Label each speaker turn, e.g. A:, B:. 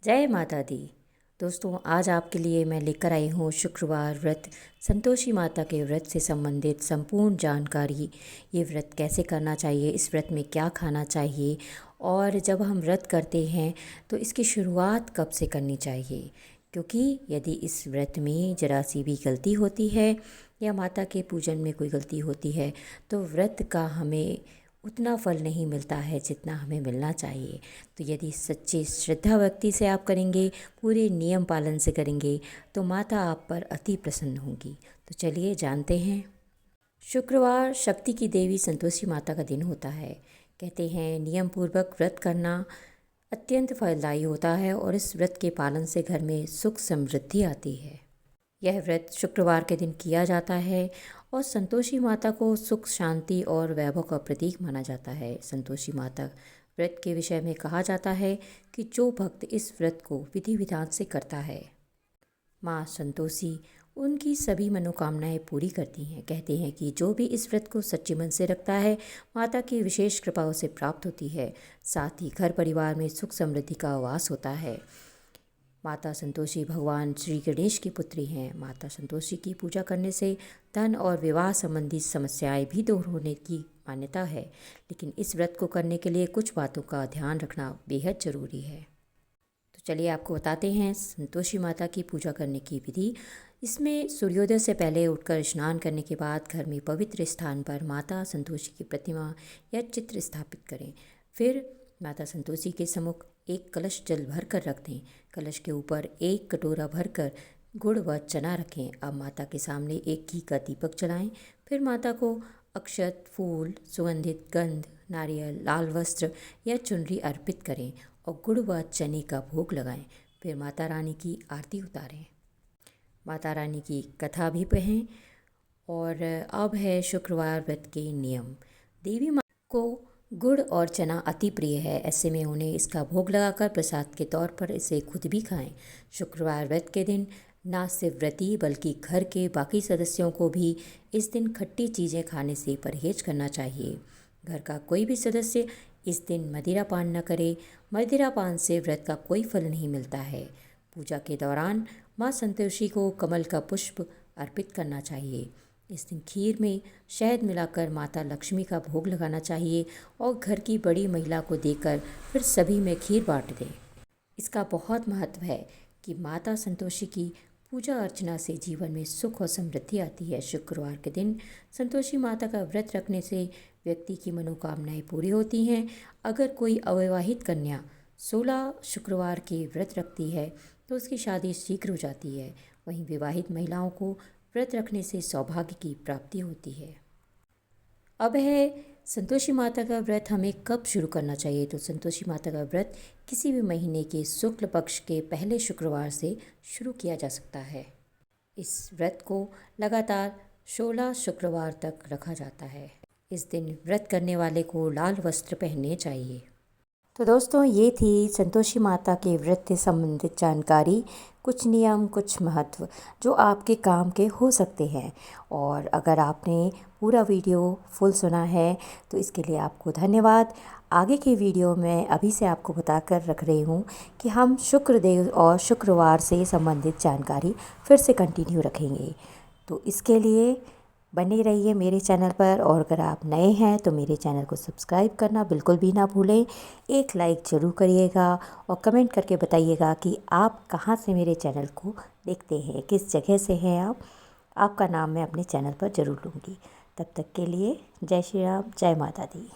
A: जय माता दी। दोस्तों, आज आपके लिए मैं लेकर आई हूँ शुक्रवार व्रत, संतोषी माता के व्रत से संबंधित संपूर्ण जानकारी। ये व्रत कैसे करना चाहिए, इस व्रत में क्या खाना चाहिए और जब हम व्रत करते हैं तो इसकी शुरुआत कब से करनी चाहिए। क्योंकि यदि इस व्रत में जरा सी भी गलती होती है या माता के पूजन में कोई गलती होती है तो व्रत का हमें उतना फल नहीं मिलता है जितना हमें मिलना चाहिए। तो यदि सच्ची श्रद्धा भक्ति से आप करेंगे, पूरे नियम पालन से करेंगे तो माता आप पर अति प्रसन्न होंगी। तो चलिए जानते हैं। शुक्रवार शक्ति की देवी संतोषी माता का दिन होता है। कहते हैं नियम पूर्वक व्रत करना अत्यंत फलदायी होता है और इस व्रत के पालन से घर में सुख समृद्धि आती है। यह व्रत शुक्रवार के दिन किया जाता है और संतोषी माता को सुख, शांति और वैभव का प्रतीक माना जाता है। संतोषी माता व्रत के विषय में कहा जाता है कि जो भक्त इस व्रत को विधि विधान से करता है, माँ संतोषी उनकी सभी मनोकामनाएं पूरी करती हैं। कहते हैं कि जो भी इस व्रत को सच्चे मन से रखता है, माता की विशेष कृपा उसे प्राप्त होती है। साथ ही घर परिवार में सुख समृद्धि का वास होता है। माता संतोषी भगवान श्री गणेश की पुत्री हैं। माता संतोषी की पूजा करने से धन और विवाह संबंधी समस्याएं भी दूर होने की मान्यता है। लेकिन इस व्रत को करने के लिए कुछ बातों का ध्यान रखना बेहद ज़रूरी है। तो चलिए आपको बताते हैं संतोषी माता की पूजा करने की विधि। इसमें सूर्योदय से पहले उठकर स्नान करने के बाद घर में पवित्र स्थान पर माता संतोषी की प्रतिमा या चित्र स्थापित करें। फिर माता संतोषी के सम्मुख एक कलश जल भर कर रख दें। कलश के ऊपर एक कटोरा भरकर गुड़ व चना रखें। अब माता के सामने एक घी का दीपक जलाएं। फिर माता को अक्षत, फूल, सुगंधित गंध, नारियल, लाल वस्त्र या चुनरी अर्पित करें और गुड़ व चने का भोग लगाएं। फिर माता रानी की आरती उतारें। माता रानी की कथा भी पढ़ें। और अब है शुक्रवार व्रत के नियम। देवी माँ को गुड़ और चना अति प्रिय है। ऐसे में उन्हें इसका भोग लगाकर प्रसाद के तौर पर इसे खुद भी खाएं। शुक्रवार व्रत के दिन न सिर्फ व्रती बल्कि घर के बाकी सदस्यों को भी इस दिन खट्टी चीज़ें खाने से परहेज करना चाहिए। घर का कोई भी सदस्य इस दिन मदिरा पान न करे। मदिरा पान से व्रत का कोई फल नहीं मिलता है। पूजा के दौरान माँ संतोषी को कमल का पुष्प अर्पित करना चाहिए। इस दिन खीर में शहद मिलाकर माता लक्ष्मी का भोग लगाना चाहिए और घर की बड़ी महिला को देकर फिर सभी में खीर बांट दें। इसका बहुत महत्व है कि माता संतोषी की पूजा अर्चना से जीवन में सुख और समृद्धि आती है। शुक्रवार के दिन संतोषी माता का व्रत रखने से व्यक्ति की मनोकामनाएं पूरी होती हैं। अगर कोई अविवाहित कन्या 16 शुक्रवार के व्रत रखती है तो उसकी शादी शीघ्र हो जाती है। वहीं विवाहित महिलाओं को व्रत रखने से सौभाग्य की प्राप्ति होती है। अब है संतोषी माता का व्रत हमें कब शुरू करना चाहिए। तो संतोषी माता का व्रत किसी भी महीने के शुक्ल पक्ष के पहले शुक्रवार से शुरू किया जा सकता है। इस व्रत को लगातार 16 शुक्रवार तक रखा जाता है। इस दिन व्रत करने वाले को लाल वस्त्र पहनने चाहिए। तो दोस्तों, ये थी संतोषी माता के व्रत से संबंधित जानकारी। कुछ नियम, कुछ महत्व जो आपके काम के हो सकते हैं। और अगर आपने पूरा वीडियो फुल सुना है तो इसके लिए आपको धन्यवाद। आगे के वीडियो में अभी से आपको बताकर रख रही हूँ कि हम शुक्रदेव और शुक्रवार से संबंधित जानकारी फिर से कंटिन्यू रखेंगे। तो इसके लिए बने रहिए मेरे चैनल पर। और अगर आप नए हैं तो मेरे चैनल को सब्सक्राइब करना बिल्कुल भी ना भूलें। एक लाइक ज़रूर करिएगा और कमेंट करके बताइएगा कि आप कहाँ से मेरे चैनल को देखते हैं, किस जगह से हैं आप। आपका नाम मैं अपने चैनल पर ज़रूर लूँगी। तब तक के लिए जय श्री राम, जय माता दी।